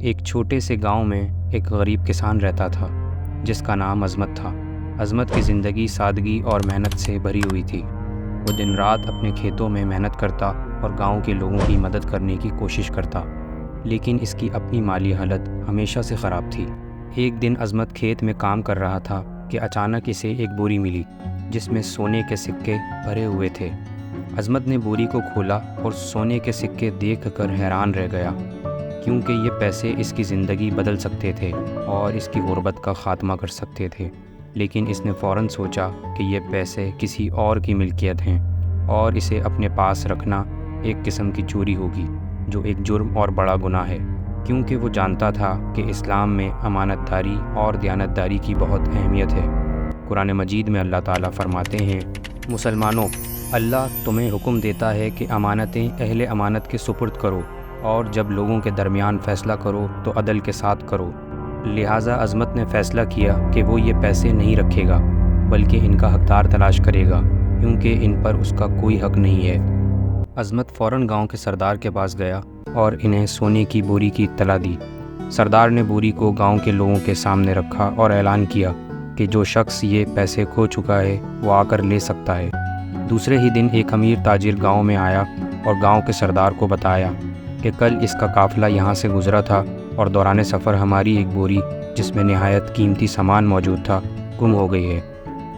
ایک چھوٹے سے گاؤں میں ایک غریب کسان رہتا تھا جس کا نام عظمت تھا۔ عظمت کی زندگی سادگی اور محنت سے بھری ہوئی تھی۔ وہ دن رات اپنے کھیتوں میں محنت کرتا اور گاؤں کے لوگوں کی مدد کرنے کی کوشش کرتا، لیکن اس کی اپنی مالی حالت ہمیشہ سے خراب تھی۔ ایک دن عظمت کھیت میں کام کر رہا تھا کہ اچانک اسے ایک بوری ملی جس میں سونے کے سکے بھرے ہوئے تھے۔ عظمت نے بوری کو کھولا اور سونے کے سکے دیکھ کر حیران رہ گیا، کیونکہ یہ پیسے اس کی زندگی بدل سکتے تھے اور اس کی غربت کا خاتمہ کر سکتے تھے۔ لیکن اس نے فوراً سوچا کہ یہ پیسے کسی اور کی ملکیت ہیں اور اسے اپنے پاس رکھنا ایک قسم کی چوری ہوگی، جو ایک جرم اور بڑا گناہ ہے، کیونکہ وہ جانتا تھا کہ اسلام میں امانت داری اور دیانت داری کی بہت اہمیت ہے۔ قرآن مجید میں اللہ تعالیٰ فرماتے ہیں، مسلمانوں، اللہ تمہیں حکم دیتا ہے کہ امانتیں اہل امانت کے سپرد کرو اور جب لوگوں کے درمیان فیصلہ کرو تو عدل کے ساتھ کرو۔ لہٰذا عظمت نے فیصلہ کیا کہ وہ یہ پیسے نہیں رکھے گا بلکہ ان کا حقدار تلاش کرے گا، کیونکہ ان پر اس کا کوئی حق نہیں ہے۔ عظمت فوراً گاؤں کے سردار کے پاس گیا اور انہیں سونے کی بوری کی اطلاع دی۔ سردار نے بوری کو گاؤں کے لوگوں کے سامنے رکھا اور اعلان کیا کہ جو شخص یہ پیسے کھو چکا ہے وہ آ کر لے سکتا ہے۔ دوسرے ہی دن ایک امیر تاجر گاؤں میں آیا اور گاؤں کے سردار کو بتایا کہ کل اس کا قافلہ یہاں سے گزرا تھا اور دوران سفر ہماری ایک بوری جس میں نہایت قیمتی سامان موجود تھا گم ہو گئی ہے۔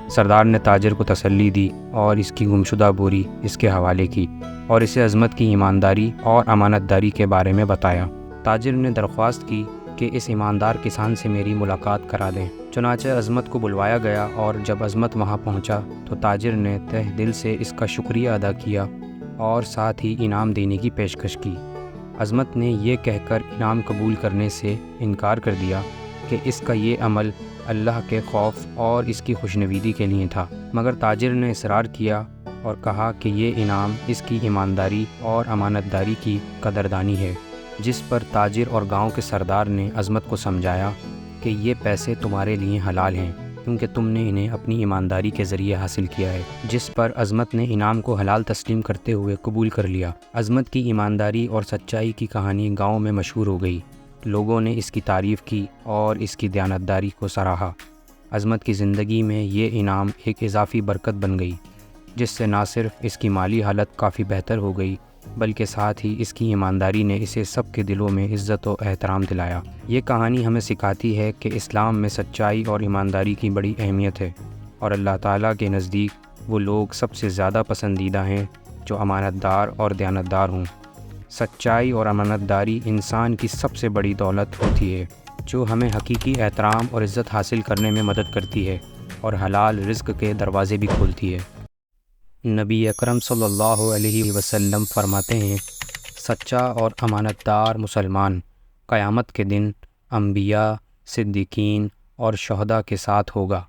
سردار نے تاجر کو تسلی دی اور اس کی گمشدہ بوری اس کے حوالے کی اور اسے عظمت کی ایمانداری اور امانت داری کے بارے میں بتایا۔ تاجر نے درخواست کی کہ اس ایماندار کسان سے میری ملاقات کرا دیں۔ چنانچہ عظمت کو بلوایا گیا اور جب عظمت وہاں پہنچا تو تاجر نے تہ دل سے اس کا شکریہ ادا کیا اور ساتھ ہی انعام دینے کی پیشکش کی۔ عظمت نے یہ کہہ کر انعام قبول کرنے سے انکار کر دیا کہ اس کا یہ عمل اللہ کے خوف اور اس کی خوشنویدی کے لیے تھا، مگر تاجر نے اصرار کیا اور کہا کہ یہ انعام اس کی ایمانداری اور امانت داری کی قدردانی ہے، جس پر تاجر اور گاؤں کے سردار نے عظمت کو سمجھایا کہ یہ پیسے تمہارے لیے حلال ہیں کیونکہ تم نے انہیں اپنی ایمانداری کے ذریعے حاصل کیا ہے، جس پر عظمت نے انعام کو حلال تسلیم کرتے ہوئے قبول کر لیا۔ عظمت کی ایمانداری اور سچائی کی کہانی گاؤں میں مشہور ہو گئی، لوگوں نے اس کی تعریف کی اور اس کی دیانت داری کو سراہا۔ عظمت کی زندگی میں یہ انعام ایک اضافی برکت بن گئی، جس سے نہ صرف اس کی مالی حالت کافی بہتر ہو گئی بلکہ ساتھ ہی اس کی ایمانداری نے اسے سب کے دلوں میں عزت و احترام دلایا۔ یہ کہانی ہمیں سکھاتی ہے کہ اسلام میں سچائی اور ایمانداری کی بڑی اہمیت ہے اور اللہ تعالیٰ کے نزدیک وہ لوگ سب سے زیادہ پسندیدہ ہیں جو امانت دار اور دیانت دار ہوں۔ سچائی اور امانت داری انسان کی سب سے بڑی دولت ہوتی ہے، جو ہمیں حقیقی احترام اور عزت حاصل کرنے میں مدد کرتی ہے اور حلال رزق کے دروازے بھی کھولتی ہے۔ نبی اکرم صلی اللہ علیہ وسلم فرماتے ہیں، سچا اور امانت دار مسلمان قیامت کے دن انبیاء، صدیقین اور شہداء کے ساتھ ہوگا۔